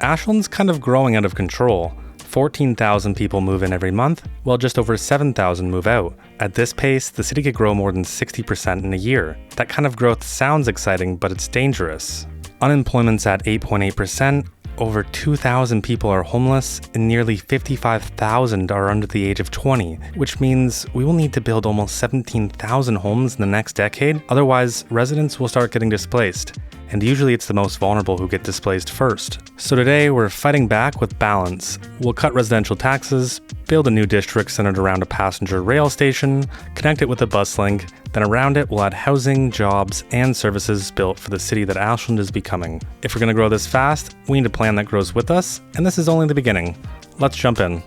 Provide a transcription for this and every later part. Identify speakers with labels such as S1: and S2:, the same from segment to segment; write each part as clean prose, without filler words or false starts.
S1: Ashland's kind of growing out of control. 14,000 people move in every month, while just over 7,000 move out. At this pace, the city could grow more than 60% in a year. That kind of growth sounds exciting, but it's dangerous. Unemployment's at 8.8%, over 2,000 people are homeless, and nearly 55,000 are under the age of 20, which means we will need to build almost 17,000 homes in the next decade, otherwise residents will start getting displaced. And usually it's the most vulnerable who get displaced first. So today we're fighting back with balance. We'll cut residential taxes, build a new district centered around a passenger rail station, connect it with a bus link, then around it we'll add housing, jobs, and services built for the city that Ashland is becoming. If we're going to grow this fast, we need a plan that grows with us, and this is only the beginning. Let's jump in.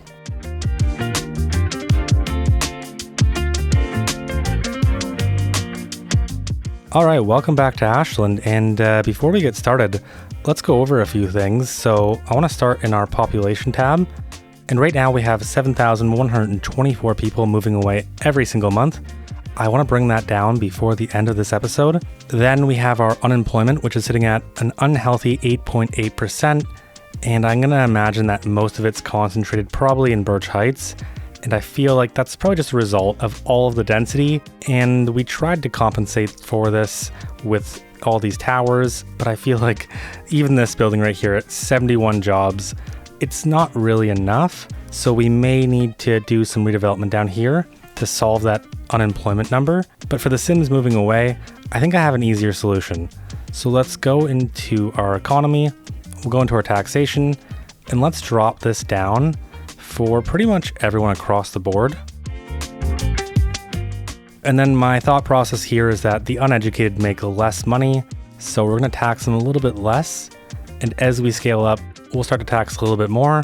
S1: All right, welcome back to Ashland, and before we get started, let's go over a few things. So I want to start in our population tab, and right now we have 7,124 people moving away every single month. I want to bring that down before the end of this episode. Then we have our unemployment, which is sitting at an unhealthy 8.8%, and I'm going to imagine that most of it's concentrated probably in Birch Heights. And I feel like that's probably just a result of all of the density, and we tried to compensate for this with all these towers, but I feel like even this building right here at 71 jobs, it's not really enough. So we may need to do some redevelopment down here to solve that unemployment number. But for the Sims moving away, I think I have an easier solution. So let's go into our economy, we'll go into our taxation, and let's drop this down for pretty much everyone across the board. And then my thought process here is that the uneducated make less money, so we're going to tax them a little bit less. And as we scale up, we'll start to tax a little bit more,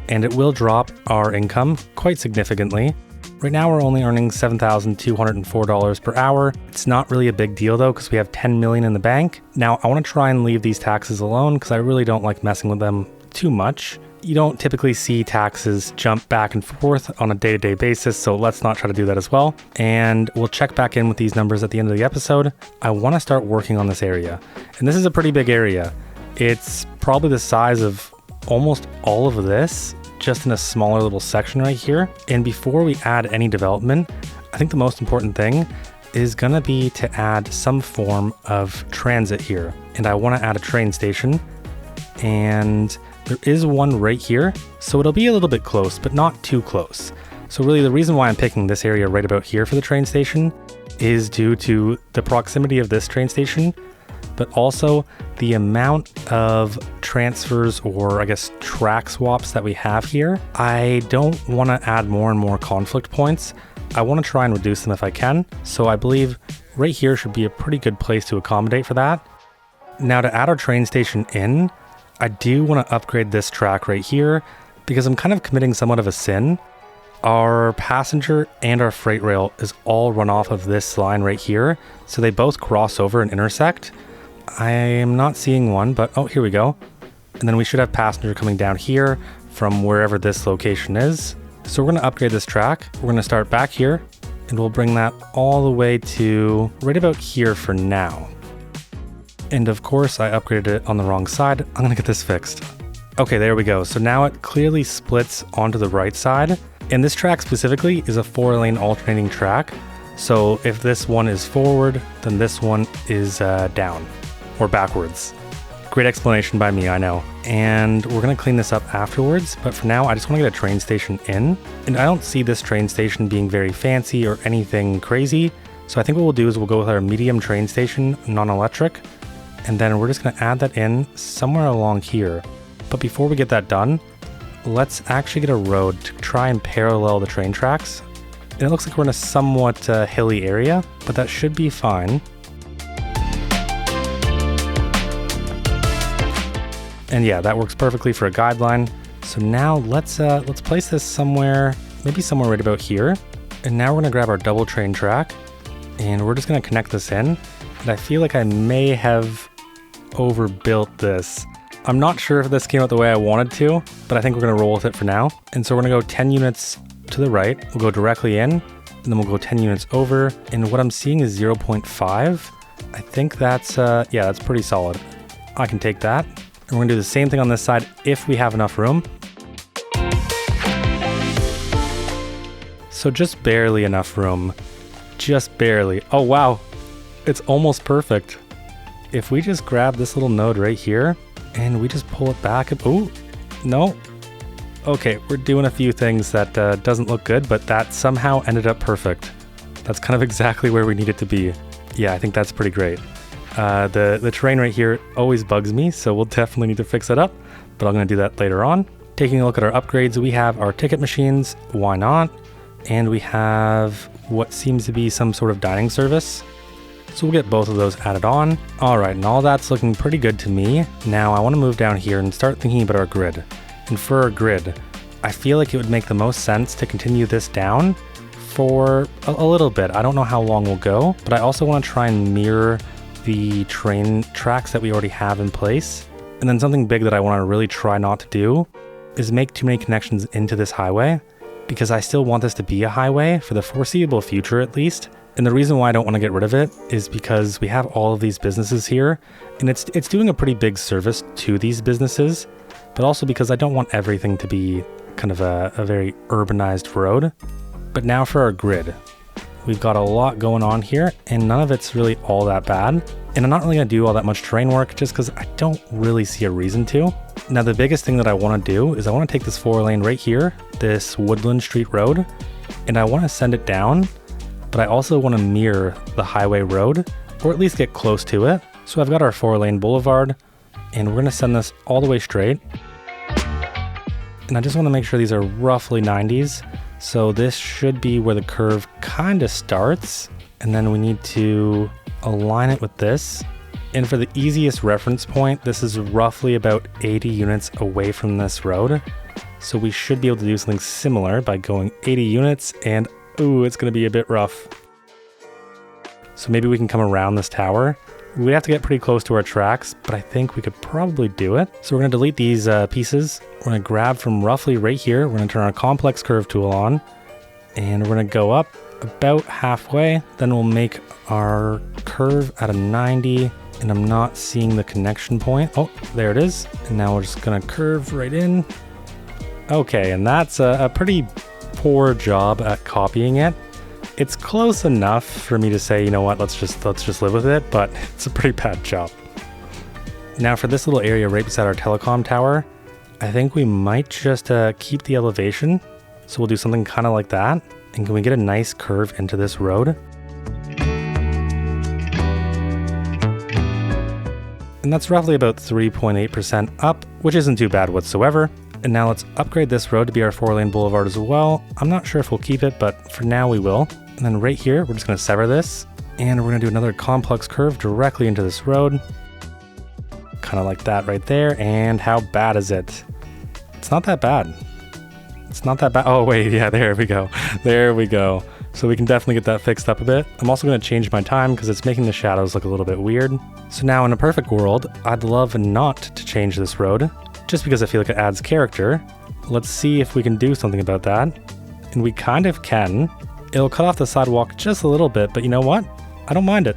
S1: and it will drop our income quite significantly. Right now we're only earning $7,204 per hour. It's not really a big deal though, because we have $10 million in the bank. Now I want to try and leave these taxes alone because I really don't like messing with them too much. You don't typically see taxes jump back and forth on a day-to-day basis, so let's not try to do that as well. And we'll check back in with these numbers at the end of the episode. I want to start working on this area. And this is a pretty big area. It's probably the size of almost all of this, just in a smaller little section right here. And before we add any development, I think the most important thing is gonna be to add some form of transit here. And I want to add a train station, and there is one right here, so it'll be a little bit close, but not too close. So really the reason why I'm picking this area right about here for the train station is due to the proximity of this train station, but also the amount of transfers, or I guess track swaps, that we have here. I don't want to add more and more conflict points. I want to try and reduce them if I can. So I believe right here should be a pretty good place to accommodate for that. Now to add our train station in, I do want to upgrade this track right here because I'm kind of committing somewhat of a sin. Our passenger and our freight rail is all run off of this line right here, so they both cross over and intersect. I am not seeing one, but oh, here we go. And then we should have passenger coming down here from wherever this location is. So we're going to upgrade this track. We're going to start back here, and we'll bring that all the way to right about here for now. And of course, I upgraded it on the wrong side. I'm gonna get this fixed. Okay, there we go. So now it clearly splits onto the right side. And this track specifically is a 4-lane alternating track. So if this one is forward, then this one is down or backwards. Great explanation by me, I know. And we're gonna clean this up afterwards, but for now, I just wanna get a train station in. And I don't see this train station being very fancy or anything crazy. So I think what we'll do is we'll go with our medium train station, non-electric. And then we're just going to add that in somewhere along here. But before we get that done, let's actually get a road to try and parallel the train tracks. And it looks like we're in a somewhat hilly area, but that should be fine. And yeah, that works perfectly for a guideline. So now let's place this somewhere, maybe somewhere right about here. And now we're going to grab our double train track, and we're just going to connect this in. And I feel like I may have overbuilt this. I'm not sure if this came out the way I wanted to, but I think we're going to roll with it for now. And so we're going to go 10 units to the right. We'll go directly in, and then we'll go 10 units over. And what I'm seeing is 0.5. I think that's, yeah, that's pretty solid. I can take that. And we're gonna do the same thing on this side if we have enough room. So just barely enough room. Just barely. Oh wow, it's almost perfect. If we just grab this little node right here and we just pull it back. Oh, no. Okay, we're doing a few things that doesn't look good, but that somehow ended up perfect. That's kind of exactly where we need it to be. Yeah, I think that's pretty great. The terrain right here always bugs me, so we'll definitely need to fix it up, but I'm gonna do that later on. Taking a look at our upgrades, we have our ticket machines, why not? And we have what seems to be some sort of dining service. So we'll get both of those added on. All right, and all that's looking pretty good to me. Now I wanna move down here and start thinking about our grid. And for our grid, I feel like it would make the most sense to continue this down for a little bit. I don't know how long we'll go, but I also want to try and mirror the train tracks that we already have in place. And then something big that I want to really try not to do is make too many connections into this highway, because I still want this to be a highway for the foreseeable future at least. And the reason why I don't want to get rid of it is because we have all of these businesses here, and it's doing a pretty big service to these businesses, but also because I don't want everything to be kind of a very urbanized road. But now for our grid. We've got a lot going on here, and none of it's really all that bad. And I'm not really gonna do all that much terrain work just because I don't really see a reason to. Now the biggest thing that I wanna do is I wanna take this 4-lane right here, this Woodland Street Road, and I wanna send it down, but I also wanna mirror the highway road, or at least get close to it. So I've got our 4-lane boulevard, and we're gonna send this all the way straight. And I just wanna make sure these are roughly 90s. So this should be where the curve kind of starts, and then we need to align it with this. And for the easiest reference point, this is roughly about 80 units away from this road. So we should be able to do something similar by going 80 units, and ooh, it's gonna be a bit rough. So maybe we can come around this tower. We have to get pretty close to our tracks, but I think we could probably do it. So we're gonna delete these pieces. We're gonna grab from roughly right here. We're gonna turn our complex curve tool on, and we're gonna go up about halfway. Then we'll make our curve at a 90, and I'm not seeing the connection point. Oh, there it is. And now we're just gonna curve right in. Okay, and that's a pretty poor job at copying it. It's close enough for me to say, you know what, let's just live with it, but it's a pretty bad job. Now for this little area right beside our telecom tower, I think we might just keep the elevation. So we'll do something kind of like that. And can we get a nice curve into this road? And that's roughly about 3.8% up, which isn't too bad whatsoever. And now let's upgrade this road to be our 4-lane boulevard as well. I'm not sure if we'll keep it, but for now we will. And then right here, we're just gonna sever this, and we're gonna do another complex curve directly into this road. Kind of like that right there. And how bad is it? It's not that bad. It's not that bad. Oh wait, yeah, there we go. There we go. So we can definitely get that fixed up a bit. I'm also gonna change my time because it's making the shadows look a little bit weird. So now in a perfect world, I'd love not to change this road, just because I feel like it adds character. Let's see if we can do something about that. And we kind of can. It'll cut off the sidewalk just a little bit, but you know what? I don't mind it.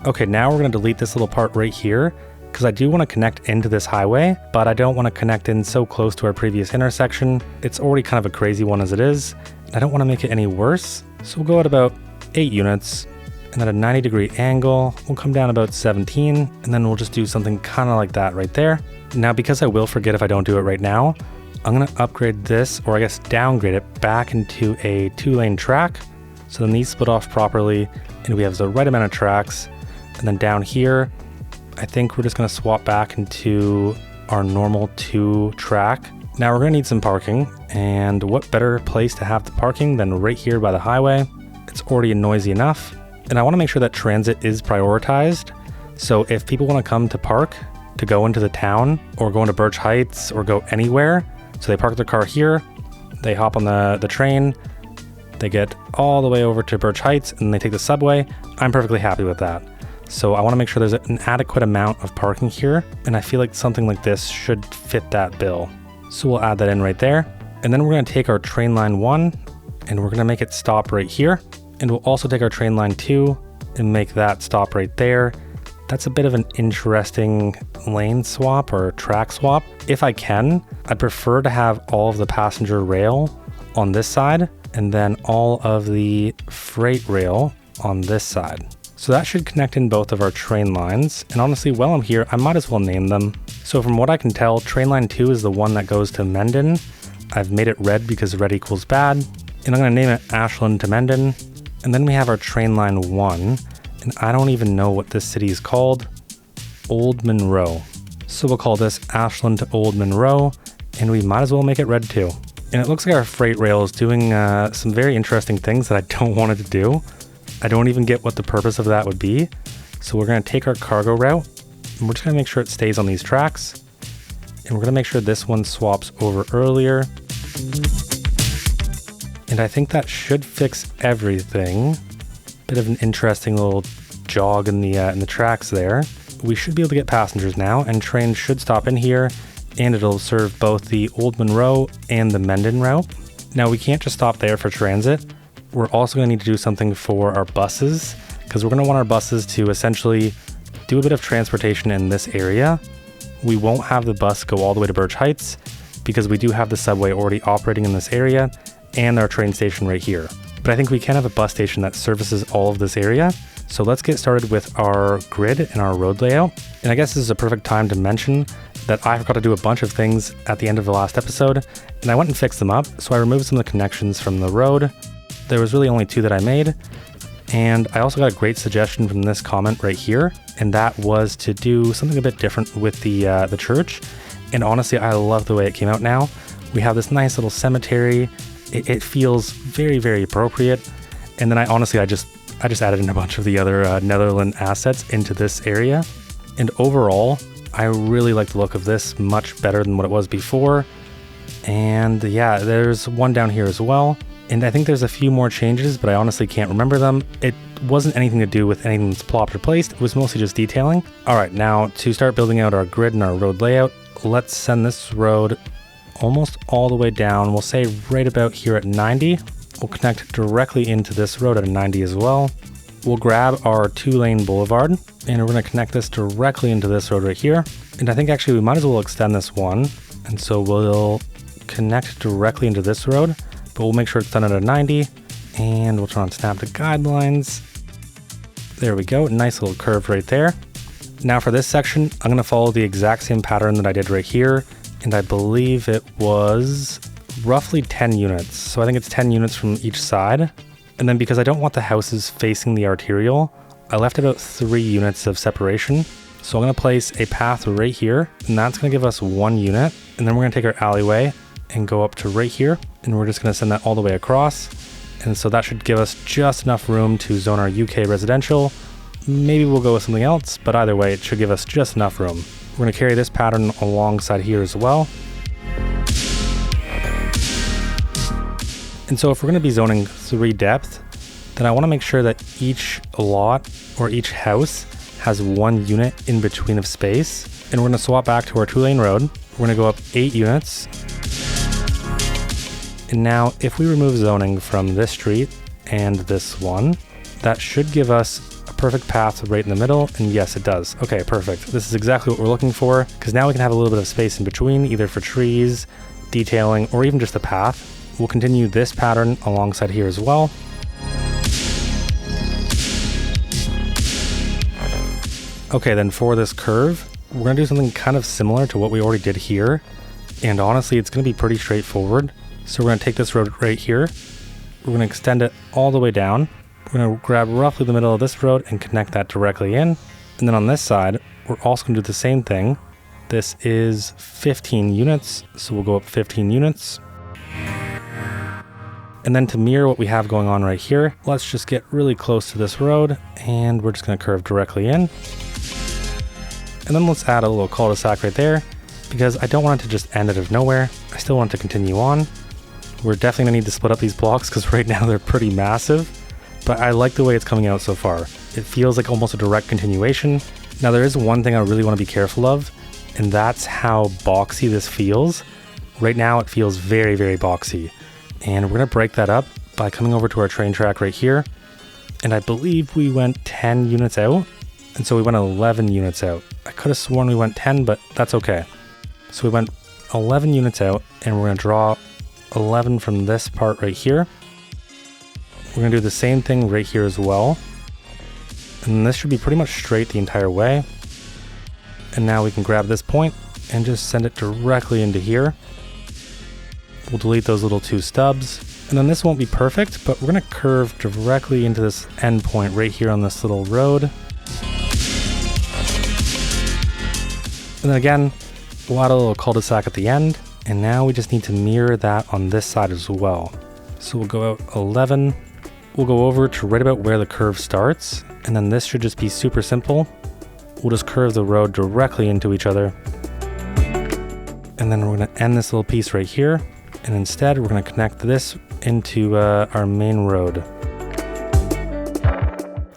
S1: Okay, now we're gonna delete this little part right here, because I do want to connect into this highway, but I don't want to connect in so close to our previous intersection. It's already kind of a crazy one as it is. I don't want to make it any worse. So we'll go at about 8 units, and at a 90-degree angle, we'll come down about 17, and then we'll just do something kind of like that right there. Now, because I will forget if I don't do it right now, I'm gonna upgrade this, or I guess downgrade it back into a 2-lane track. So then these split off properly, and we have the right amount of tracks. And then down here, I think we're just gonna swap back into our normal 2-track. Now we're gonna need some parking, and what better place to have the parking than right here by the highway? It's already noisy enough. And I wanna make sure that transit is prioritized. So if people wanna come to park, to go into the town, or go into Birch Heights, or go anywhere, so they park their car here, they hop on the train, they get all the way over to Birch Heights, and they take the subway, I'm perfectly happy with that. So I want to make sure there's an adequate amount of parking here, and I feel like something like this should fit that bill. So we'll add that in right there. And then we're going to take our train line 1, and we're going to make it stop right here. And we'll also take our train line 2 and make that stop right there. That's a bit of an interesting lane swap or track swap. If I can, I'd prefer to have all of the passenger rail on this side and then all of the freight rail on this side. So that should connect in both of our train lines. And honestly, while I'm here, I might as well name them. So from what I can tell, train line 2 is the one that goes to Mendon. I've made it red because red equals bad. And I'm gonna name it Ashland to Mendon. And then we have our train line 1. And I don't even know what this city is called. Old Monroe. So we'll call this Ashland to Old Monroe. And we might as well make it red too. And it looks like our freight rail is doing some very interesting things that I don't want it to do. I don't even get what the purpose of that would be. So we're gonna take our cargo route and we're just gonna make sure it stays on these tracks. And we're gonna make sure this one swaps over earlier. And I think that should fix everything. Bit of an interesting little jog in the tracks there. We should be able to get passengers now, and trains should stop in here, and it'll serve both the Old Monroe and the Mendon route. Now we can't just stop there for transit. We're also going to need to do something for our buses, because we're going to want our buses to essentially do a bit of transportation in this area. We won't have the bus go all the way to Birch Heights because we do have the subway already operating in this area and our train station right here. But I think we can have a bus station that services all of this area. So let's get started with our grid and our road layout. And I guess this is a perfect time to mention that I forgot to do a bunch of things at the end of the last episode, and I went and fixed them up. So I removed some of the connections from the road. There was really only 2 that I made. And I also got a great suggestion from this comment right here, and that was to do something a bit different with the church. And honestly, I love the way it came out now. We have this nice little cemetery. It feels very, very appropriate. And then I just added in a bunch of the other Netherland assets into this area. And overall, I really like the look of this much better than what it was before. And yeah, there's one down here as well. And I think there's a few more changes, but I honestly can't remember them. It wasn't anything to do with anything that's plopped or placed. It was mostly just detailing. All right, now to start building out our grid and our road layout, let's send this road almost all the way down. We'll say right about here at 90. We'll connect directly into this road at a 90 as well. We'll grab our 2-lane boulevard and we're gonna connect this directly into this road right here. And I think actually we might as well extend this one. And so we'll connect directly into this road, but we'll make sure it's done at a 90 and we'll turn on snap to guidelines. There we go, nice little curve right there. Now for this section, I'm gonna follow the exact same pattern that I did right here. And I believe it was roughly 10 units. So I think it's 10 units from each side. And then because I don't want the houses facing the arterial, I left about 3 units of separation. So I'm gonna place a path right here, and that's gonna give us 1 unit. And then we're gonna take our alleyway and go up to right here. And we're just gonna send that all the way across. And so that should give us just enough room to zone our UK residential. Maybe we'll go with something else, but either way, it should give us just enough room. We're gonna carry this pattern alongside here as well. And so if we're gonna be zoning 3 depth, then I wanna make sure that each lot or each house has 1 unit in between of space. And we're gonna swap back to our 2-lane road. We're gonna go up 8 units. And now if we remove zoning from this street and this one, that should give us a perfect path right in the middle. And yes, it does. Okay, perfect. This is exactly what we're looking for, because now we can have a little bit of space in between, either for trees, detailing, or even just the path. We'll continue this pattern alongside here as well. Okay, then for this curve, we're gonna do something kind of similar to what we already did here. And honestly, it's gonna be pretty straightforward. So we're gonna take this road right here. We're gonna extend it all the way down. We're gonna grab roughly the middle of this road and connect that directly in. And then on this side, we're also gonna do the same thing. This is 15 units, so we'll go up 15 units. And then to mirror what we have going on right here, let's just get really close to this road and we're just gonna curve directly in. And then let's add a little cul-de-sac right there, because I don't want it to just end out of nowhere. I still want it to continue on. We're definitely gonna need to split up these blocks because right now they're pretty massive, but I like the way it's coming out so far. It feels like almost a direct continuation. Now there is one thing I really wanna be careful of, and that's how boxy this feels. Right now it feels very, very boxy. And we're gonna break that up by coming over to our train track right here. And I believe we went 10 units out. And so we went 11 units out. I could have sworn we went 10, but that's okay. So we went 11 units out, and we're going to draw 11 from this part right here. We're going to do the same thing right here as well. And this should be pretty much straight the entire way. And now we can grab this point and just send it directly into here. We'll delete those little two stubs. And then this won't be perfect, but we're going to curve directly into this end point right here on this little road. And then again, a lot of little cul-de-sac at the end. And now we just need to mirror that on this side as well. So we'll go out 11. We'll go over to right about where the curve starts. And then this should just be super simple. We'll just curve the road directly into each other. And then we're going to end this little piece right here. And instead, we're going to connect this into our main road.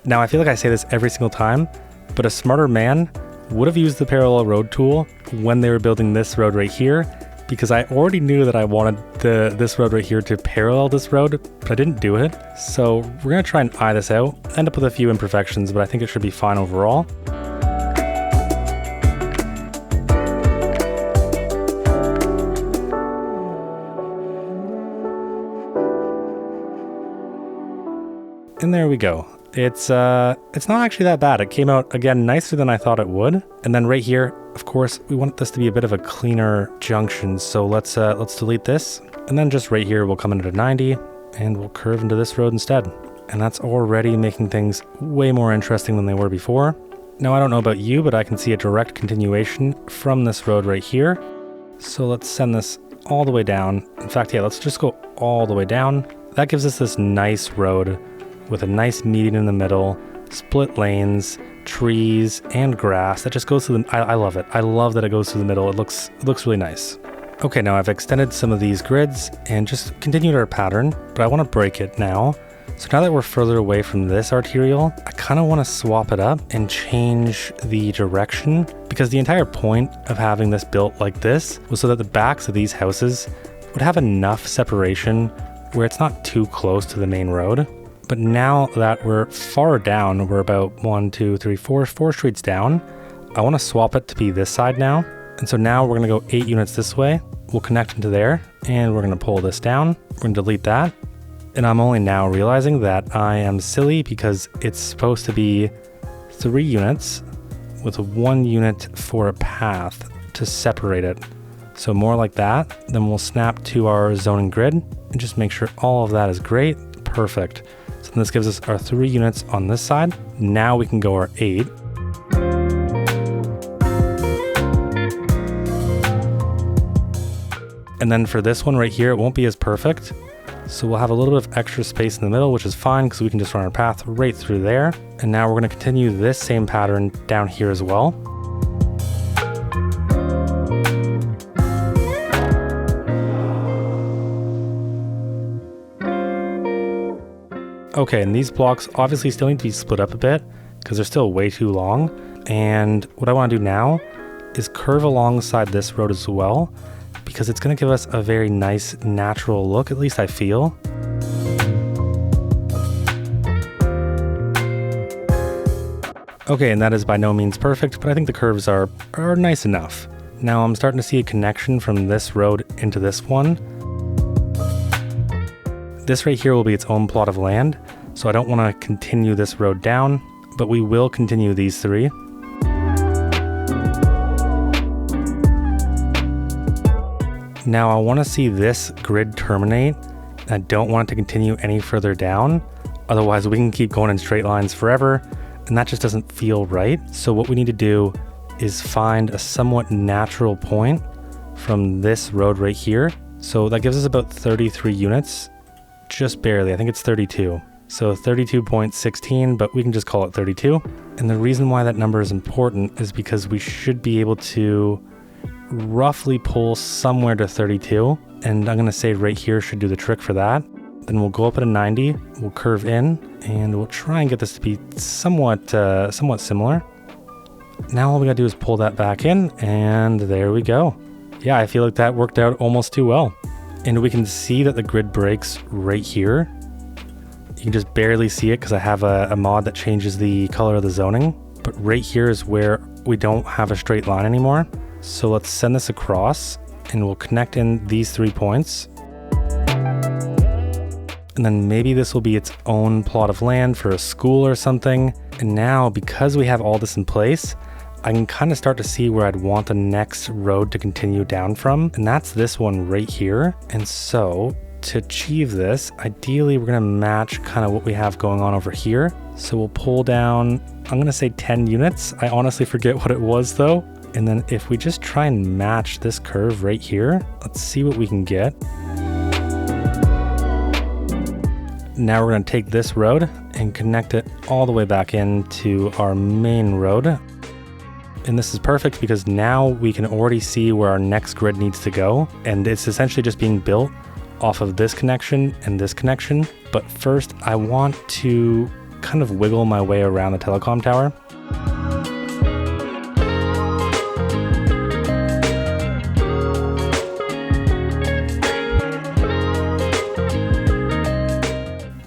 S1: Now, I feel like I say this every single time, but a smarter man would have used the parallel road tool when they were building this road right here, because I already knew that I wanted this road right here to parallel this road, but I didn't do it. So we're going to try and eye this out, end up with a few imperfections, but I think it should be fine overall. And there we go. It's not actually that bad. It came out, again, nicer than I thought it would. And then right here, of course, we want this to be a bit of a cleaner junction. So let's delete this. And then just right here, we'll come into 90 and we'll curve into this road instead. And that's already making things way more interesting than they were before. Now, I don't know about you, but I can see a direct continuation from this road right here. So let's send this all the way down. In fact, yeah, let's just go all the way down. That gives us this nice road with a nice median in the middle, split lanes, trees, and grass that just goes through the... I love it. I love that it goes through the middle. It looks really nice. Okay, now I've extended some of these grids and just continued our pattern, but I want to break it now. So now that we're further away from this arterial, I kind of want to swap it up and change the direction, because the entire point of having this built like this was so that the backs of these houses would have enough separation where it's not too close to the main road. But now that we're far down, we're about 4 streets down, I want to swap it to be this side now. And so now we're going to go 8 units this way. We'll connect into there, and we're going to pull this down. We're going to delete that. And I'm only now realizing that I am silly, because it's supposed to be 3 units with 1 unit for a path to separate it. So more like that. Then we'll snap to our zoning grid and just make sure all of that is great. Perfect. So this gives us our 3 units on this side. Now we can go our 8. And then for this one right here, it won't be as perfect. So we'll have a little bit of extra space in the middle, which is fine because we can just run our path right through there. And now we're going to continue this same pattern down here as well. Okay, and these blocks obviously still need to be split up a bit because they're still way too long. And what I want to do now is curve alongside this road as well, because it's going to give us a very nice natural look, at least I feel. Okay, and that is by no means perfect, but I think the curves are nice enough. Now I'm starting to see a connection from this road into this one. This right here will be its own plot of land, so I don't want to continue this road down, but we will continue these 3. Now I want to see this grid terminate. I don't want it to continue any further down, otherwise we can keep going in straight lines forever, and that just doesn't feel right. So what we need to do is find a somewhat natural point from this road right here. So that gives us about 33 units. Just barely, I think it's 32. So 32.16, but we can just call it 32. And the reason why that number is important is because we should be able to roughly pull somewhere to 32. And I'm gonna say right here should do the trick for that. Then we'll go up at a 90, we'll curve in, and we'll try and get this to be somewhat similar. Now all we gotta do is pull that back in, and there we go. Yeah, I feel like that worked out almost too well. And we can see that the grid breaks right here. You can just barely see it because I have a mod that changes the color of the zoning. but right here is where we don't have a straight line anymore. So let's send this across and we'll connect in these 3 points. And then maybe this will be its own plot of land for a school or something. And now, because we have all this in place, I can kind of start to see where I'd want the next road to continue down from. And that's this one right here. And so to achieve this, ideally, we're gonna match kind of what we have going on over here. So we'll pull down, I'm gonna say 10 units. I honestly forget what it was though. And then if we just try and match this curve right here, let's see what we can get. Now we're going to take this road and connect it all the way back into our main road. And this is perfect because now we can already see where our next grid needs to go. And it's essentially just being built off of this connection and this connection. But first, I want to kind of wiggle my way around the telecom tower.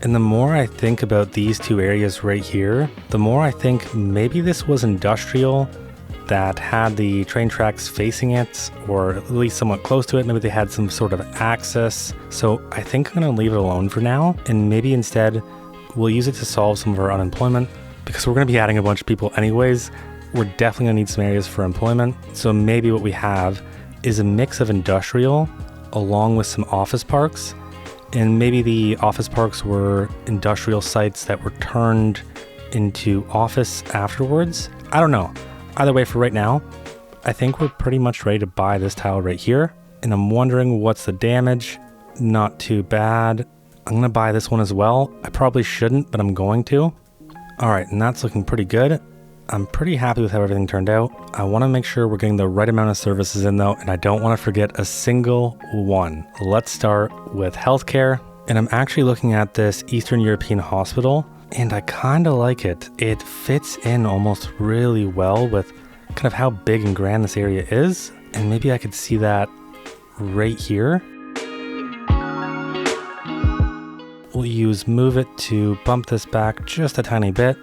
S1: And the more I think about these two areas right here, the more I think maybe this was industrial that had the train tracks facing it, or at least somewhat close to it. Maybe they had some sort of access. So I think I'm gonna leave it alone for now. And maybe instead we'll use it to solve some of our unemployment, because we're gonna be adding a bunch of people anyways. We're definitely gonna need some areas for employment. So maybe what we have is a mix of industrial along with some office parks. And maybe the office parks were industrial sites that were turned into office afterwards. I don't know. Either way, for right now, I think we're pretty much ready to buy this tile right here. And I'm wondering what's the damage. Not too bad. I'm gonna buy this one as well. I probably shouldn't, but I'm going to. All right, and that's looking pretty good. I'm pretty happy with how everything turned out. I wanna make sure we're getting the right amount of services in though, and I don't wanna forget a single one. Let's start with healthcare. And I'm actually looking at this Eastern European hospital, and I kinda like it. It fits in almost really well with kind of how big and grand this area is. And maybe I could see that right here. We'll use move it to bump this back just a tiny bit.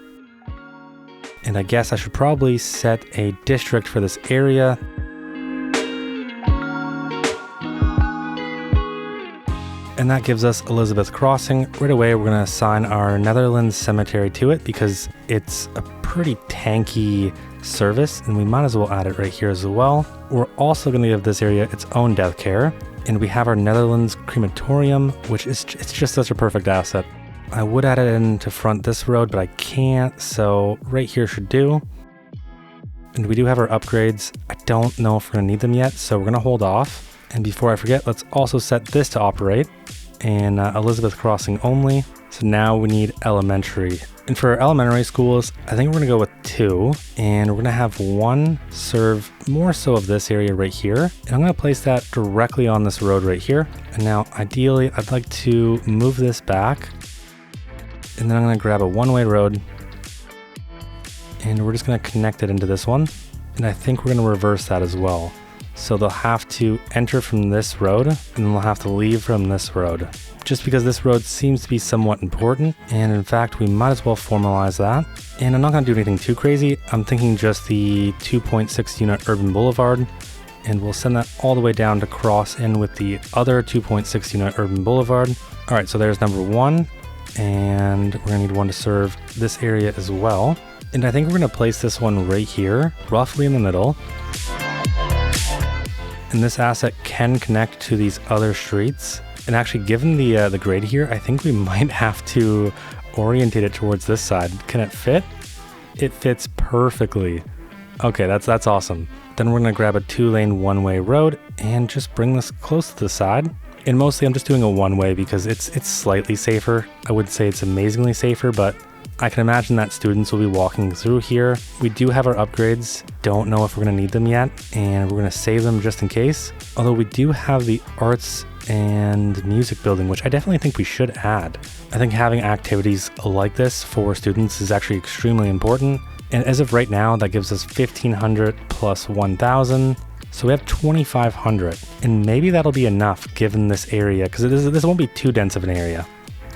S1: And I guess I should probably set a district for this area. And that gives us Elizabeth Crossing. Right away, we're gonna assign our Netherlands cemetery to it because it's a pretty tanky service, and we might as well add it right here as well. We're also gonna give this area its own death care. And we have our Netherlands crematorium, which is it's just such a perfect asset. I would add it in to front this road, but I can't, so right here should do. And we do have our upgrades. I don't know if we're gonna need them yet, so we're gonna hold off. And before I forget, let's also set this to operate, and Elizabeth Crossing only. So now we need elementary. And for our elementary schools, I think we're gonna go with 2, and we're gonna have 1 serve more so of this area right here. And I'm gonna place that directly on this road right here. And now ideally, I'd like to move this back. And then I'm gonna grab a one-way road, and we're just gonna connect it into this one. And I think we're gonna reverse that as well. So they'll have to enter from this road, and then they'll have to leave from this road. Just because this road seems to be somewhat important, and in fact, we might as well formalize that. And I'm not gonna do anything too crazy. I'm thinking just the 2.6 unit urban boulevard, and we'll send that all the way down to cross in with the other 2.6 unit urban boulevard. All right, so there's number 1. And we're gonna need 1 to serve this area as well. And I think we're gonna place this one right here, roughly in the middle. And this asset can connect to these other streets. And actually, given the grade here, I think we might have to orientate it towards this side. Can it fit? It fits perfectly. Okay, that's awesome. Then we're gonna grab a 2-lane one-way road and just bring this close to the side. And mostly I'm just doing a one-way because it's slightly safer. I wouldn't say it's amazingly safer, but I can imagine that students will be walking through here. We do have our upgrades. Don't know if we're gonna need them yet, and we're gonna save them just in case. Although we do have the arts and music building, which I definitely think we should add. I think having activities like this for students is actually extremely important. And as of right now, that gives us 1,500 plus 1,000. So we have 2,500, and maybe that'll be enough given this area, because this won't be too dense of an area.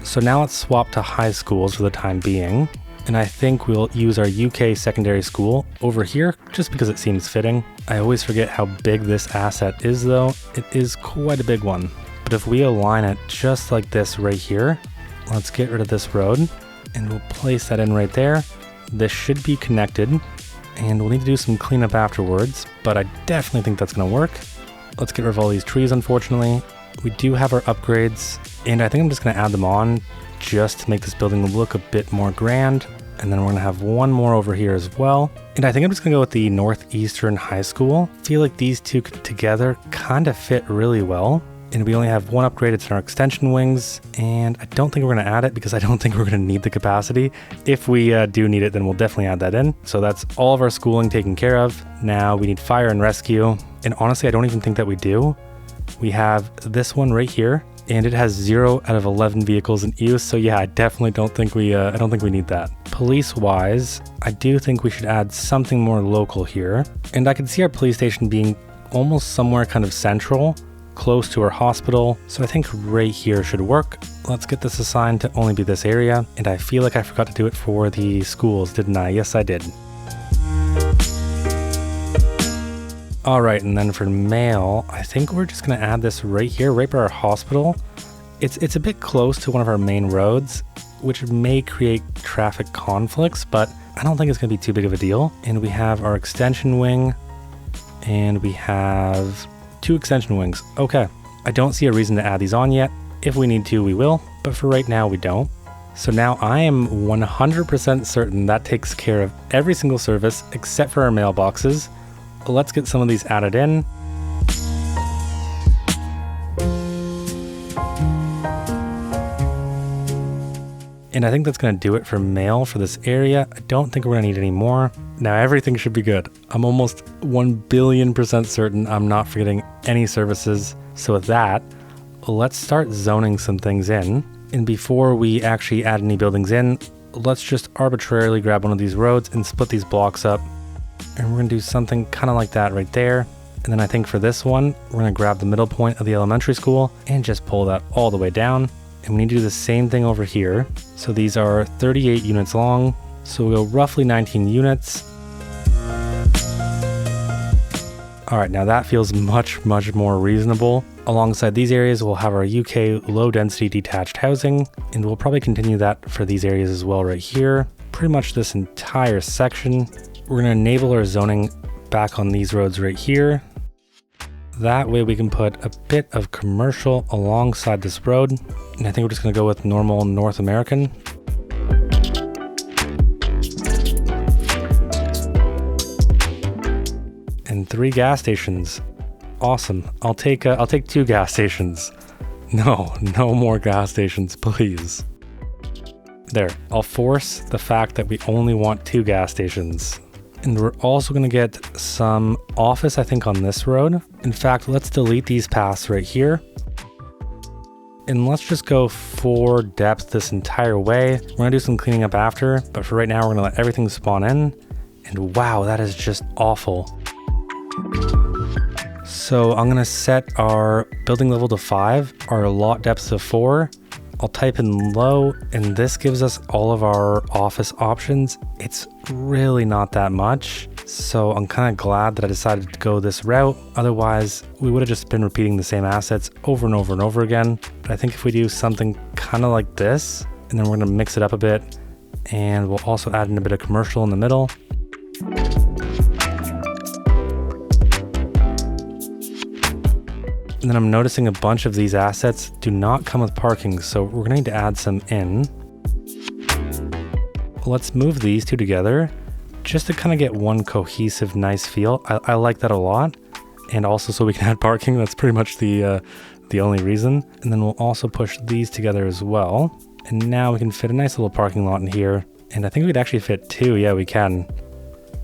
S1: So now let's swap to high schools for the time being. And I think we'll use our UK secondary school over here just because it seems fitting. I always forget how big this asset is though. It is quite a big one. But if we align it just like this right here, let's get rid of this road and we'll place that in right there. This should be connected and we'll need to do some cleanup afterwards, but I definitely think that's gonna work. Let's get rid of all these trees, unfortunately. We do have our upgrades and I think I'm just gonna add them on just to make this building look a bit more grand. And then we're gonna have one more over here as well. And I think I'm just gonna go with the Northeastern High School. I feel like these two together kind of fit really well. And we only have one upgrade, it's in our extension wings. And I don't think we're gonna add it because I don't think we're gonna need the capacity. If we do need it, then we'll definitely add that in. So that's all of our schooling taken care of. Now we need fire and rescue. And honestly, I don't even think that we do. We have this one right here. And it has 0 out of 11 vehicles in use. So yeah, I definitely don't think we need that. Police wise, I do think we should add something more local here. And I can see our police station being almost somewhere kind of central, close to our hospital. So I think right here should work. Let's get this assigned to only be this area. And I feel like I forgot to do it for the schools, didn't I? Yes, I did. All right, and then for mail, I think we're just gonna add this right here, right by our hospital. It's a bit close to one of our main roads, which may create traffic conflicts, but I don't think it's gonna be too big of a deal. And we have our extension wing, and we have 2 extension wings. Okay, I don't see a reason to add these on yet. If we need to, we will, but for right now, we don't. So now I am 100% certain that takes care of every single service except for our mailboxes. Let's get some of these added in. And I think that's going to do it for mail for this area. I don't think we're going to need any more. Now everything should be good. I'm almost 1,000,000,000% certain I'm not forgetting any services. So with that, let's start zoning some things in. And before we actually add any buildings in, let's just arbitrarily grab one of these roads and split these blocks up. And we're gonna do something kind of like that right there. And then I think for this one, we're gonna grab the middle point of the elementary school and just pull that all the way down. And we need to do the same thing over here. So these are 38 units long. So we'll go roughly 19 units. All right, now that feels much, much more reasonable. Alongside these areas, we'll have our UK low density detached housing, and we'll probably continue that for these areas as well right here. Pretty much this entire section. We're gonna enable our zoning back on these roads right here. That way we can put a bit of commercial alongside this road. And I think we're just gonna go with normal North American. And 3 gas stations. Awesome. I'll take 2 gas stations. No more gas stations, please. There, I'll force the fact that we only want 2 gas stations. And we're also gonna get some office, I think, on this road. In fact, let's delete these paths right here. And let's just go 4 depth this entire way. We're gonna do some cleaning up after, but for right now, we're gonna let everything spawn in. And wow, that is just awful. So I'm gonna set our building level to 5, our lot depth to 4. I'll type in low, and this gives us all of our office options. It's really not that much. So I'm kind of glad that I decided to go this route. Otherwise, we would have just been repeating the same assets over and over and over again. But I think if we do something kind of like this, and then we're gonna mix it up a bit, and we'll also add in a bit of commercial in the middle. And then I'm noticing a bunch of these assets do not come with parking, so we're gonna need to add some in. Let's move these 2 together just to kind of get one cohesive, nice feel. I like that a lot. And also so we can add parking, that's pretty much the only reason. And then we'll also push these together as well. And now we can fit a nice little parking lot in here. And I think we'd actually fit 2, yeah, we can.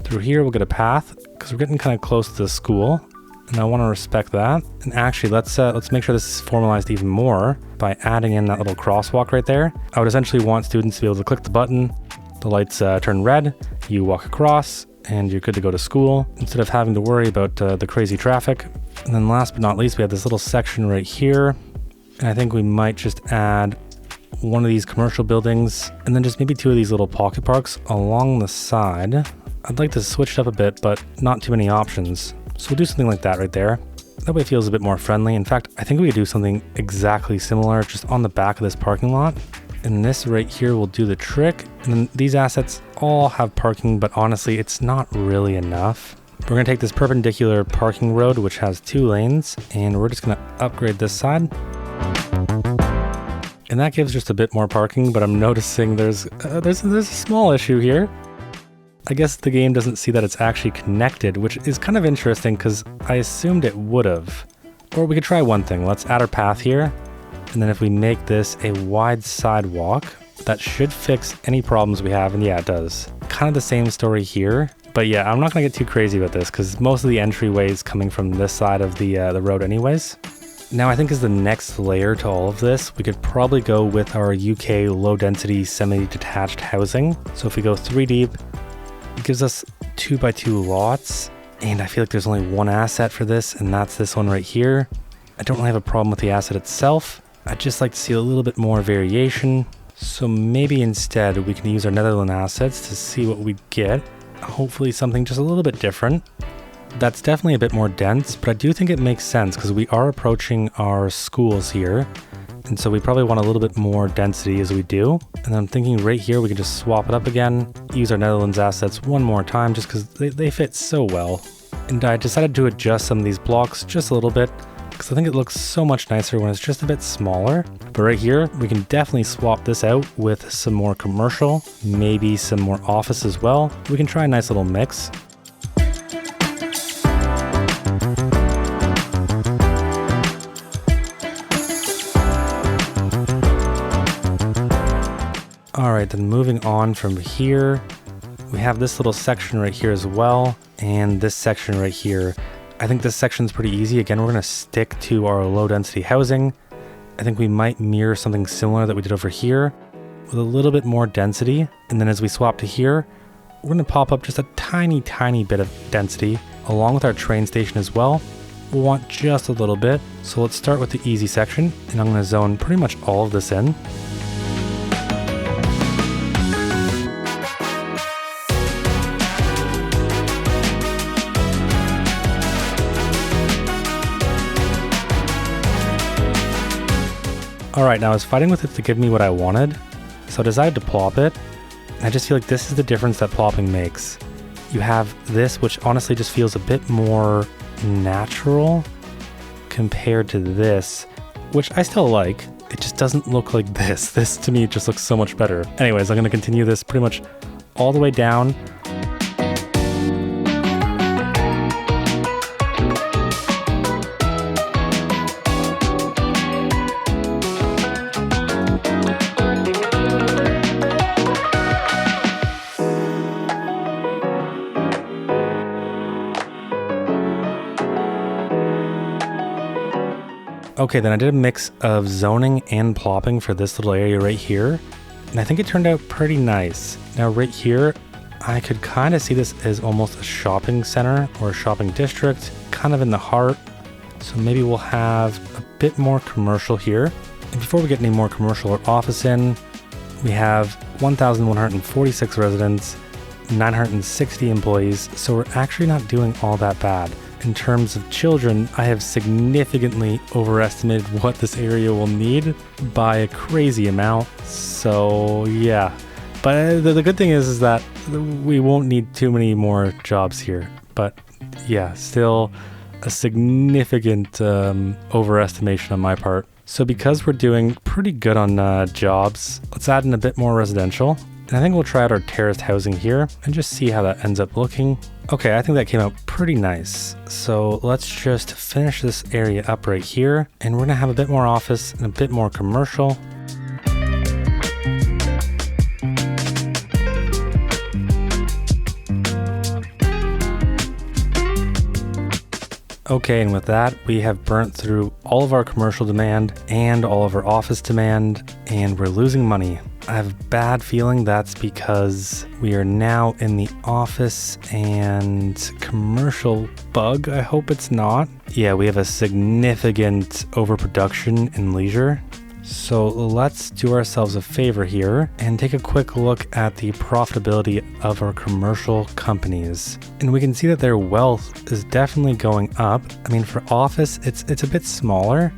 S1: Through here, we'll get a path because we're getting kind of close to the school. And I want to respect that. And actually, let's make sure this is formalized even more by adding in that little crosswalk right there. I would essentially want students to be able to click the button, the lights turn red, you walk across, and you're good to go to school instead of having to worry about the crazy traffic. And then last but not least, we have this little section right here. And I think we might just add one of these commercial buildings, and then just maybe 2 of these little pocket parks along the side. I'd like to switch it up a bit, but not too many options. So we'll do something like that right there. That way it feels a bit more friendly. In fact, I think we could do something exactly similar just on the back of this parking lot. And this right here will do the trick. And then these assets all have parking, but honestly, it's not really enough. We're gonna take this perpendicular parking road, which has 2 lanes, and we're just gonna upgrade this side. And that gives just a bit more parking, but I'm noticing there's a small issue here. I guess the game doesn't see that it's actually connected, which is kind of interesting because I assumed it would have. Or we could try one thing. Let's add our path here. And then if we make this a wide sidewalk, that should fix any problems we have. And yeah, it does. Kind of the same story here. But yeah, I'm not going to get too crazy with this because most of the entryway is coming from this side of the road anyways. Now I think as the next layer to all of this, we could probably go with our UK low density semi-detached housing. So if we go 3 deep, it gives us 2x2 lots, and I feel like there's only one asset for this, and that's this one right here. I don't really have a problem with the asset itself. I'd just like to see a little bit more variation. So maybe instead we can use our Netherlands assets to see what we get. Hopefully something just a little bit different. That's definitely a bit more dense, but I do think it makes sense because we are approaching our schools here. And so we probably want a little bit more density as we do. And then I'm thinking right here, we can just swap it up again, use our Netherlands assets one more time just because they fit so well. And I decided to adjust some of these blocks just a little bit because I think it looks so much nicer when it's just a bit smaller. But right here, we can definitely swap this out with some more commercial, maybe some more office as well. We can try a nice little mix. All right, then moving on from here, we have this little section right here as well, and this section right here. I think this section's pretty easy. Again, we're gonna stick to our low density housing. I think we might mirror something similar that we did over here with a little bit more density. And then as we swap to here, we're gonna pop up just a tiny bit of density along with our train station as well. We'll want just a little bit. So let's start with the easy section, and I'm gonna zone pretty much all of this in. Alright, now I was fighting with it to give me what I wanted, so I decided to plop it. I just feel like this is the difference that plopping makes. You have this, which honestly just feels a bit more natural compared to this, which I still like. It just doesn't look like this. This to me just looks so much better. Anyways, I'm going to continue this pretty much all the way down. Okay, then I did a mix of zoning and plopping for this little area right here, and I think it turned out pretty nice. Now right here, I could kind of see this as almost a shopping center or a shopping district, kind of in the heart. So maybe we'll have a bit more commercial here. And before we get any more commercial or office in, we have 1,146 residents, 960 employees, so we're actually not doing all that bad. In terms of children, I have significantly overestimated what this area will need by a crazy amount. So yeah, but the good thing is that we won't need too many more jobs here. But yeah, still a significant overestimation on my part. So because we're doing pretty good on jobs, let's add in a bit more residential. And I think we'll try out our terraced housing here and just see how that ends up looking. Okay, I think that came out pretty nice. So let's just finish this area up right here. And we're gonna have a bit more office and a bit more commercial. Okay, and with that, we have burnt through all of our commercial demand and all of our office demand, and we're losing money. I have a bad feeling that's because we are now in the office and commercial bug. I hope it's not. Yeah, we have a significant overproduction in leisure. So let's do ourselves a favor here and take a quick look at the profitability of our commercial companies. And we can see that their wealth is definitely going up. I mean, for office, it's a bit smaller,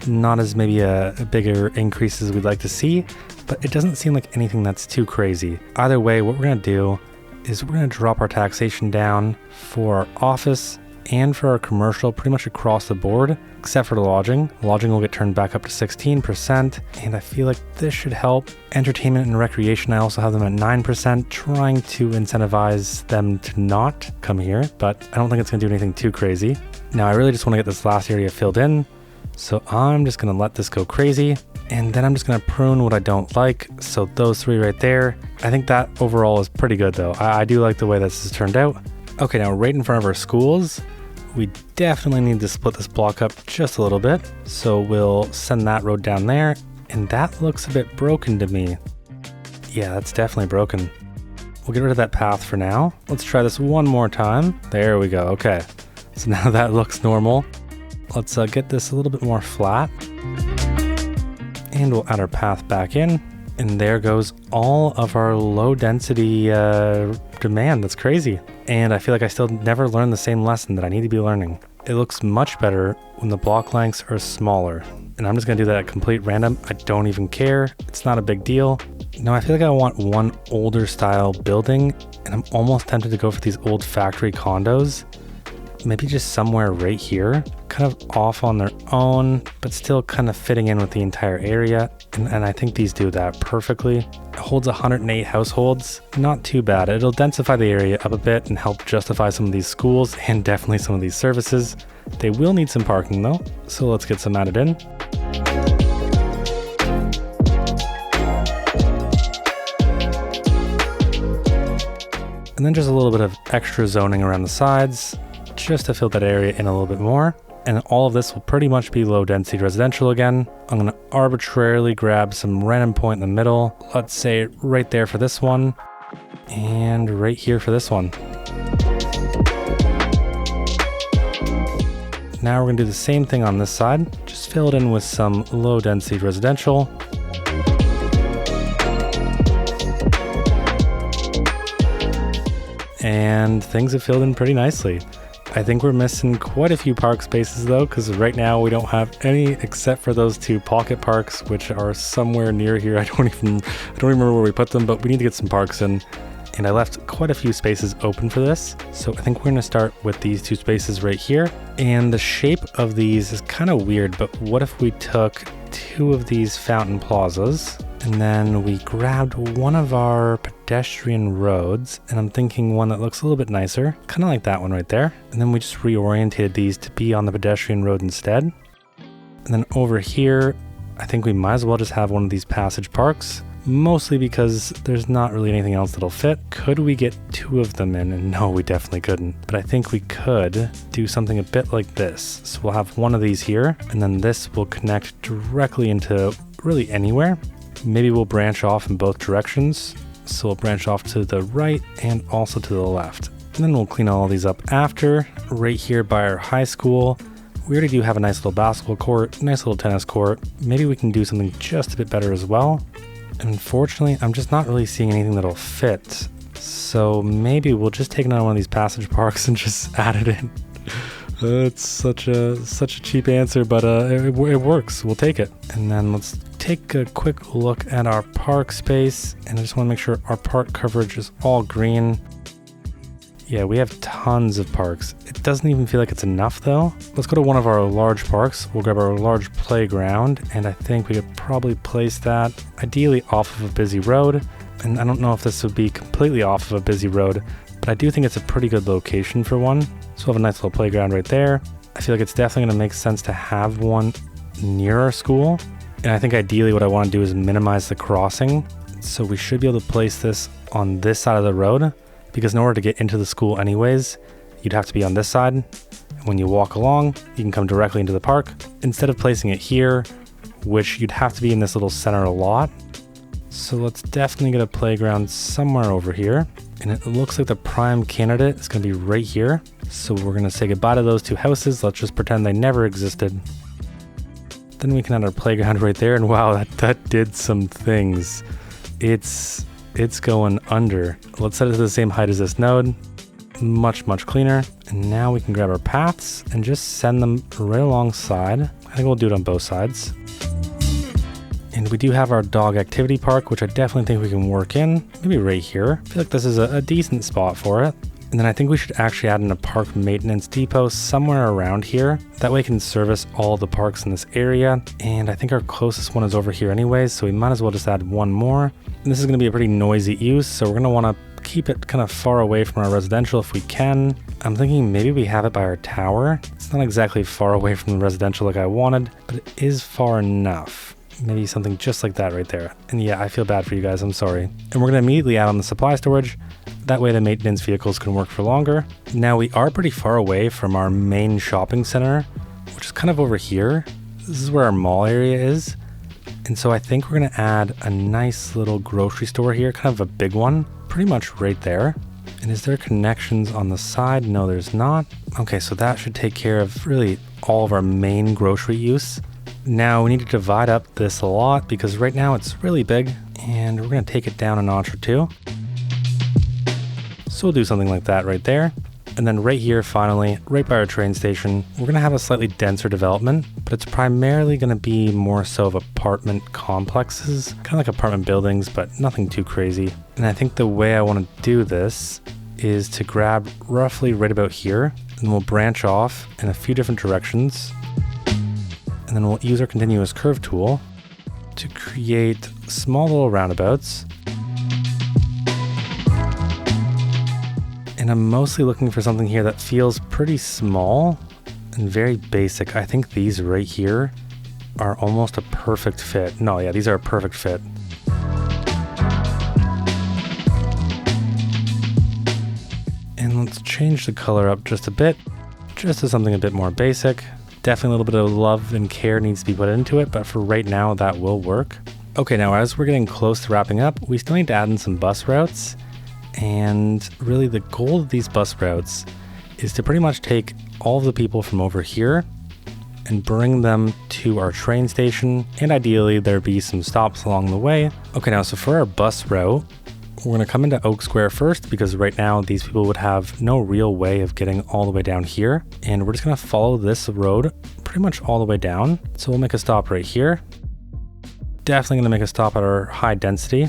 S1: not as maybe a bigger increase as we'd like to see, but it doesn't seem like anything that's too crazy. Either way, what we're gonna do is we're gonna drop our taxation down for our office and for our commercial pretty much across the board, except for the lodging. Lodging will get turned back up to 16%, and I feel like this should help. Entertainment and recreation, I also have them at 9%, trying to incentivize them to not come here, but I don't think it's gonna do anything too crazy. Now, I really just wanna get this last area filled in, so I'm just gonna let this go crazy, and then I'm just gonna prune what I don't like. So those three right there, I think that overall is pretty good though. I do like the way this has turned out. Okay, now right in front of our schools, we definitely need to split this block up just a little bit. So we'll send that road down there, and that looks a bit broken to me. Yeah, that's definitely broken. We'll get rid of that path for now. Let's try this one more time. There we go, okay. So now that looks normal. Let's get this a little bit more flat. And we'll add our path back in. And there goes all of our low density demand. That's crazy. And I feel like I still never learned the same lesson that I need to be learning. It looks much better when the block lengths are smaller. And I'm just gonna do that at complete random. I don't even care. It's not a big deal. Now I feel like I want one older style building, and I'm almost tempted to go for these old factory condos. Maybe just somewhere right here, kind of off on their own, but still kind of fitting in with the entire area. And I think these do that perfectly. It holds 108 households, not too bad. It'll densify the area up a bit and help justify some of these schools and definitely some of these services. They will need some parking though, so let's get some added in. And then just a little bit of extra zoning around the sides, just to fill that area in a little bit more. And all of this will pretty much be low density residential again. I'm gonna arbitrarily grab some random point in the middle. Let's say right there for this one, and right here for this one. Now we're gonna do the same thing on this side. Just fill it in with some low density residential. And things have filled in pretty nicely. I think we're missing quite a few park spaces though, because right now we don't have any except for those two pocket parks, which are somewhere near here. I don't even remember where we put them, but we need to get some parks in. And I left quite a few spaces open for this. So I think we're gonna start with these two spaces right here. And the shape of these is kind of weird, but what if we took two of these fountain plazas and then we grabbed one of our pedestrian roads, and I'm thinking one that looks a little bit nicer, kind of like that one right there. And then we just reoriented these to be on the pedestrian road instead. And then over here, I think we might as well just have one of these passage parks, mostly because there's not really anything else that'll fit. Could we get two of them in? And no, we definitely couldn't. But I think we could do something a bit like this. So we'll have one of these here, and then this will connect directly into really anywhere. Maybe we'll branch off in both directions. So we'll branch off to the right and also to the left. And then we'll clean all these up after. Right here by our high school, we already do have a nice little basketball court, nice little tennis court. Maybe we can do something just a bit better as well. Unfortunately, I'm just not really seeing anything that'll fit. So maybe we'll just take another one of these passage parks and just add it in. It's such a cheap answer, but it works. We'll take it. And then let's take a quick look at our park space. And I just want to make sure our park coverage is all green. Yeah, we have tons of parks. It doesn't even feel like it's enough though. Let's go to one of our large parks. We'll grab our large playground, and I think we could probably place that ideally off of a busy road. And I don't know if this would be completely off of a busy road, but I do think it's a pretty good location for one. So we'll have a nice little playground right there. I feel like it's definitely gonna make sense to have one near our school. And I think ideally what I wanna do is minimize the crossing. So we should be able to place this on this side of the road, because in order to get into the school anyways, you'd have to be on this side. And when you walk along, you can come directly into the park. Instead of placing it here, which you'd have to be in this little center lot. So let's definitely get a playground somewhere over here. And it looks like the prime candidate is gonna be right here. So we're gonna say goodbye to those two houses. Let's just pretend they never existed. Then we can add our playground right there, and wow, that did some things. It's going under. Let's set it to the same height as this node. Much cleaner. And now we can grab our paths and just send them right alongside. I think we'll do it on both sides. And we do have our dog activity park, which I definitely think we can work in. Maybe right here. I feel like this is a decent spot for it. And then I think we should actually add in a park maintenance depot somewhere around here. That way it can service all the parks in this area. And I think our closest one is over here anyways, so we might as well just add one more. And this is going to be a pretty noisy use, so we're going to want to keep it kind of far away from our residential if we can. I'm thinking maybe we have it by our tower. It's not exactly far away from the residential like I wanted, but it is far enough. Maybe something just like that right there. And yeah, I feel bad for you guys, I'm sorry. And we're going to immediately add on the supply storage. That way the maintenance vehicles can work for longer. Now we are pretty far away from our main shopping center, which is kind of over here. This is where our mall area is. And so I think we're going to add a nice little grocery store here, kind of a big one, pretty much right there. And is there connections on the side? No, there's not. Okay, so that should take care of really all of our main grocery use. Now we need to divide up this lot because right now it's really big and we're going to take it down a notch or two. So we'll do something like that right there. And then right here, finally, right by our train station, we're going to have a slightly denser development, but it's primarily going to be more so of apartment complexes, kind of like apartment buildings, but nothing too crazy. And I think the way I want to do this is to grab roughly right about here, and we'll branch off in a few different directions. And then we'll use our continuous curve tool to create small little roundabouts. And I'm mostly looking for something here that feels pretty small and very basic. I think these right here are almost a perfect fit. No, yeah, these are a perfect fit. And let's change the color up just a bit, just to something a bit more basic. Definitely a little bit of love and care needs to be put into it, but for right now, that will work. Okay, now as we're getting close to wrapping up, we still need to add in some bus routes. And really the goal of these bus routes is to pretty much take all of the people from over here and bring them to our train station. And ideally there be some stops along the way. Okay, now so for our bus route, we're going to come into Oak Square first because right now these people would have no real way of getting all the way down here. And we're just going to follow this road pretty much all the way down. So we'll make a stop right here. Definitely going to make a stop at our high density.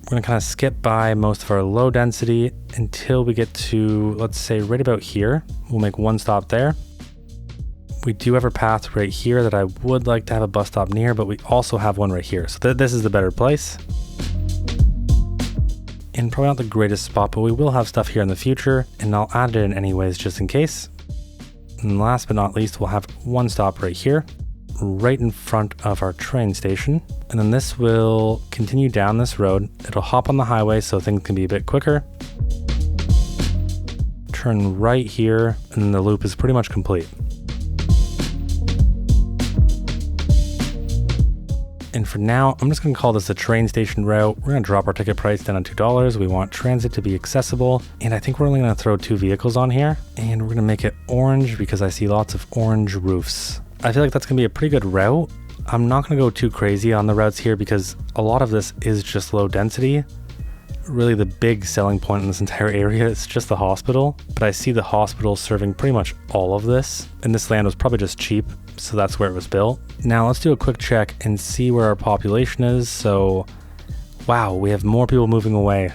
S1: We're going to kind of skip by most of our low density until we get to, let's say, right about here. We'll make one stop there. We do have our path right here that I would like to have a bus stop near, but we also have one right here. So this is the better place. And probably not the greatest spot, but we will have stuff here in the future, and I'll add it in anyways just in case. And last but not least, we'll have one stop right here, right in front of our train station. And then this will continue down this road. It'll hop on the highway so things can be a bit quicker. Turn right here, and then the loop is pretty much complete. And for now, I'm just going to call this a train station route. We're going to drop our ticket price down to $2. We want transit to be accessible. And I think we're only going to throw 2 vehicles on here. And we're going to make it orange because I see lots of orange roofs. I feel like that's going to be a pretty good route. I'm not going to go too crazy on the routes here because a lot of this is just low density. Really the big selling point in this entire area is just the hospital. But I see the hospital serving pretty much all of this. And this land was probably just cheap, so that's where it was built. Now let's do a quick check and see where our population is. So, wow, we have more people moving away.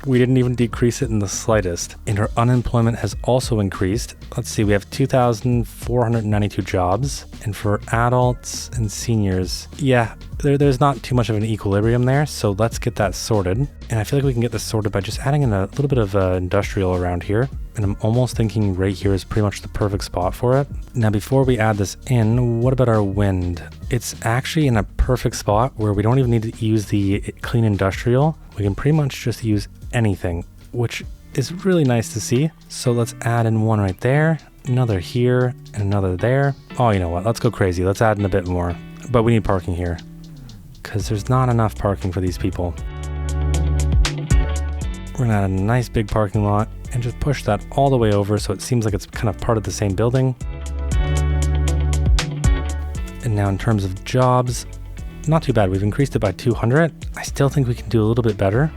S1: We didn't even decrease it in the slightest. And our unemployment has also increased. Let's see, we have 2,492 jobs. And for adults and seniors, yeah, there's not too much of an equilibrium there. So let's get that sorted. And I feel like we can get this sorted by just adding in a little bit of industrial around here. And I'm almost thinking right here is pretty much the perfect spot for it. Now, before we add this in, what about our wind? It's actually in a perfect spot where we don't even need to use the clean industrial. We can pretty much just use anything, which is really nice to see. So let's add in one right there, another here, and another there. Oh, you know what? Let's go crazy. Let's add in a bit more. But we need parking here because there's not enough parking for these people. We're gonna add a nice big parking lot and just push that all the way over so it seems like it's kind of part of the same building. And now in terms of jobs, not too bad. We've increased it by 200. I still think we can do a little bit better.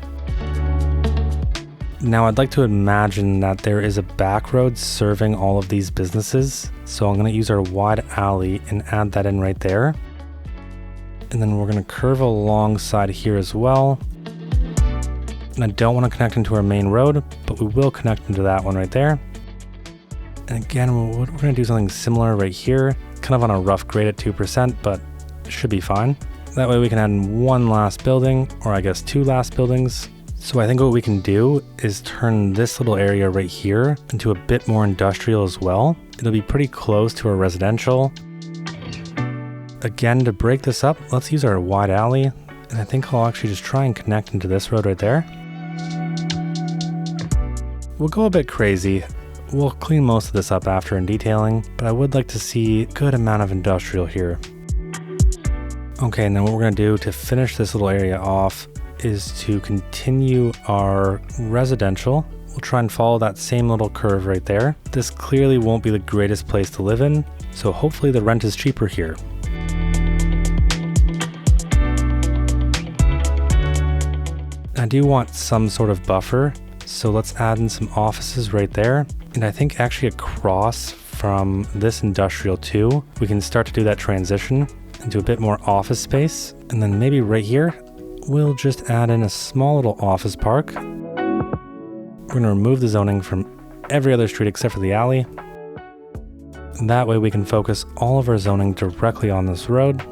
S1: Now I'd like to imagine that there is a back road serving all of these businesses. So I'm going to use our wide alley and add that in right there. And then we're going to curve alongside here as well. And I don't want to connect into our main road, but we will connect into that one right there. And again, we're going to do something similar right here, kind of on a rough grade at 2%, but it should be fine. That way we can add in one last building, or I guess two last buildings. So I think what we can do is turn this little area right here into a bit more industrial as well. It'll be pretty close to our residential. Again, to break this up, let's use our wide alley. And I think I'll actually just try and connect into this road right there. We'll go a bit crazy. We'll clean most of this up after in detailing, but I would like to see a good amount of industrial here. Okay, and then what we're going to do to finish this little area off is to continue our residential. We'll try and follow that same little curve right there. This clearly won't be the greatest place to live in, so hopefully the rent is cheaper here. I do want some sort of buffer, so let's add in some offices right there. And I think actually across from this industrial too, we can start to do that transition into a bit more office space. And then maybe right here, we'll just add in a small little office park. We're going to remove the zoning from every other street except for the alley. And that way we can focus all of our zoning directly on this road.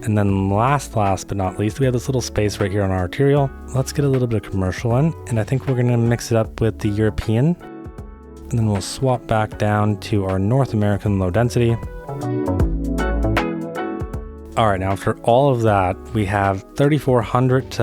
S1: And then last but not least, we have this little space right here on our arterial. Let's get a little bit of commercial in. And I think we're going to mix it up with the European. And then we'll swap back down to our North American low density. All right, now for all of that, we have 3,400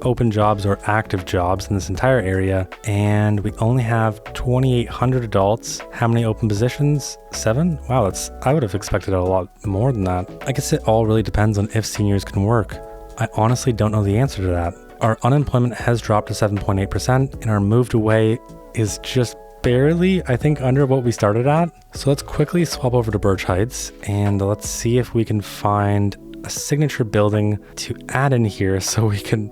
S1: open jobs or active jobs in this entire area, and we only have 2,800 adults. How many open positions? 7? Wow, I would have expected a lot more than that. I guess it all really depends on if seniors can work. I honestly don't know the answer to that. Our unemployment has dropped to 7.8%, and our moved away is just barely, I think, under what we started at. So let's quickly swap over to Birch Heights and let's see if we can find a signature building to add in here so we can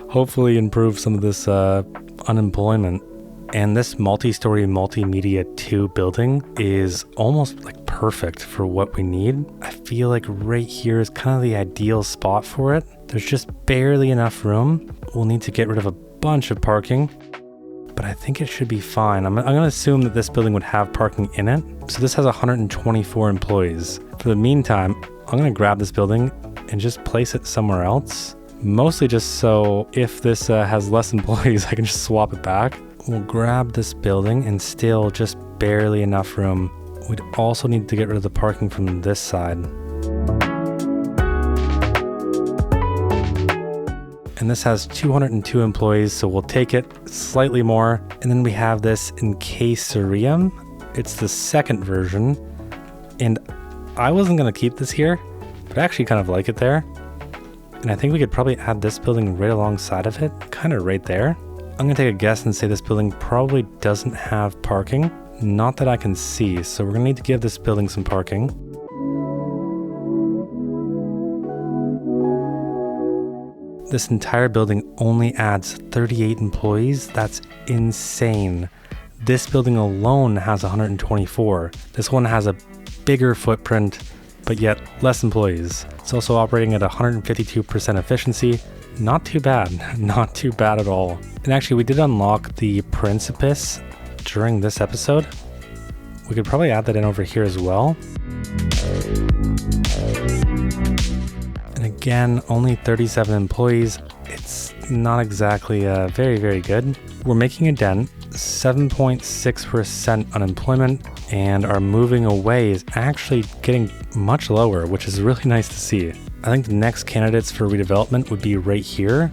S1: hopefully improve some of this unemployment. And this multi-story multimedia 2 building is almost like perfect for what we need. I feel like right here is kind of the ideal spot for it. There's just barely enough room. We'll need to get rid of a bunch of parking, but I think it should be fine. I'm going to assume that this building would have parking in it. So this has 124 employees. For the meantime, I'm going to grab this building and just place it somewhere else. Mostly just so if this has less employees, I can just swap it back. We'll grab this building and still just barely enough room. We'd also need to get rid of the parking from this side. And this has 202 employees, so we'll take it slightly more. And then we have this in Caesarium. It's the second version. And I wasn't going to keep this here, but I actually kind of like it there. And I think we could probably add this building right alongside of it, kind of right there. I'm going to take a guess and say this building probably doesn't have parking. Not that I can see, so we're going to need to give this building some parking. This entire building only adds 38 employees. That's insane. This building alone has 124. This one has a bigger footprint, but yet less employees. It's also operating at 152% efficiency. Not too bad. Not too bad at all. And actually, we did unlock the Principus during this episode. We could probably add that in over here as well. And again, only 37 employees. It's not exactly very, very good. We're making a dent, 7.6% unemployment, and our moving away is actually getting much lower, which is really nice to see. I think the next candidates for redevelopment would be right here.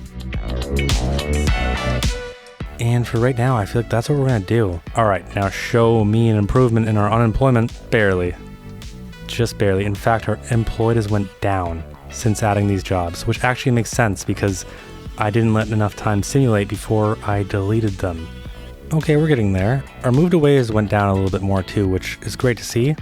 S1: And for right now, I feel like that's what we're going to do. All right, now show me an improvement in our unemployment. Barely. Just barely. In fact, our employed has went down since adding these jobs, which actually makes sense because I didn't let enough time simulate before I deleted them. Okay, we're getting there. Our moved away has went down a little bit more too, which is great to see.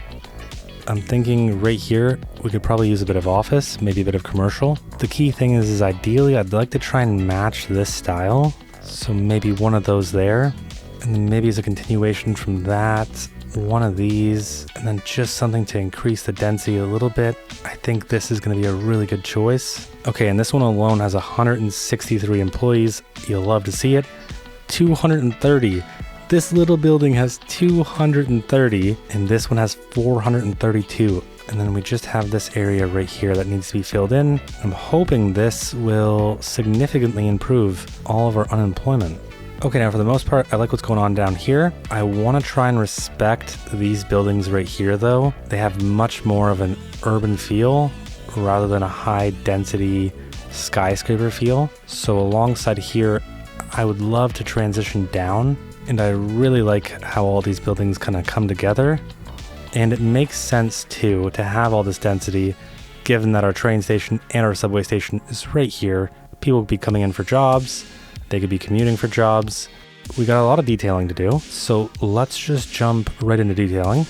S1: I'm thinking right here, we could probably use a bit of office, maybe a bit of commercial. The key thing is ideally, I'd like to try and match this style. So maybe one of those there, and then maybe as a continuation from that, one of these, and then just something to increase the density a little bit. I think this is going to be a really good choice. Okay, and this one alone has 163 employees. You'll love to see it. 230. This little building has 230, and this one has 432. And then we just have this area right here that needs to be filled in. I'm hoping this will significantly improve all of our unemployment. Okay, now for the most part, I like what's going on down here. I want to try and respect these buildings right here though. They have much more of an urban feel rather than a high density skyscraper feel. So alongside here, I would love to transition down, and I really like how all these buildings kind of come together. And it makes sense too to have all this density, given that our train station and our subway station is right here. People would be coming in for jobs, they could be commuting for jobs. We got a lot of detailing to do, so let's just jump right into detailing.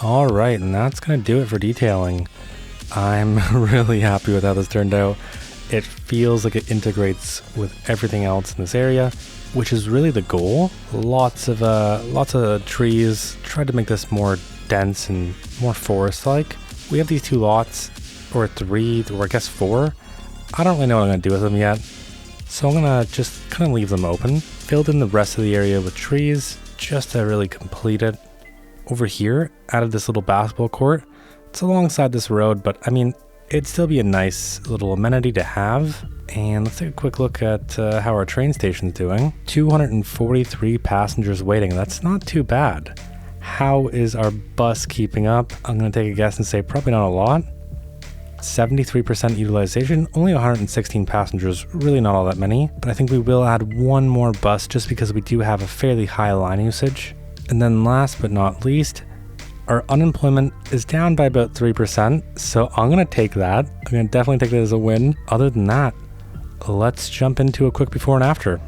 S1: All right, and that's going to do it for detailing. I'm really happy with how this turned out. It feels like it integrates with everything else in this area, which is really the goal. Lots of trees. Tried to make this more dense and more forest-like. We have these 2 lots, or 3, or I guess 4. I don't really know what I'm going to do with them yet, so I'm going to just kind of leave them open. Filled in the rest of the area with trees, just to really complete it. Over here, added this little basketball court. It's alongside this road, but I mean, it'd still be a nice little amenity to have. And let's take a quick look at how our train station's doing. 243 passengers waiting. That's not too bad. How is our bus keeping up? I'm going to take a guess and say probably not a lot. 73% utilization, only 116 passengers, really not all that many. But I think we will add one more bus just because we do have a fairly high line usage. And then last but not least, our unemployment is down by about 3%, so I'm going to take that. I'm going to definitely take that as a win. Other than that, let's jump into a quick before and after.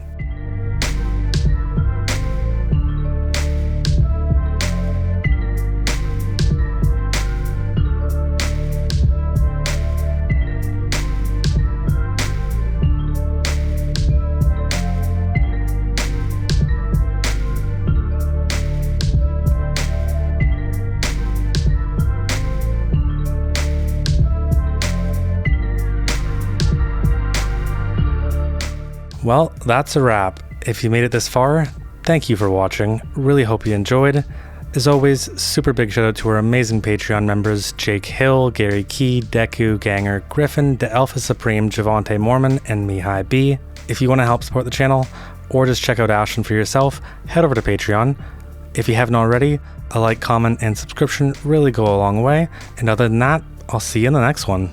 S1: Well, that's a wrap. If you made it this far, thank you for watching. Really hope you enjoyed. As always, super big shout out to our amazing Patreon members, Jake Hill, Gary Key, Deku, Ganger, Griffin, De Alpha Supreme, Javante Mormon, and Mihai B. If you want to help support the channel, or just check out Ashland for yourself, head over to Patreon. If you haven't already, a like, comment, and subscription really go a long way. And other than that, I'll see you in the next one.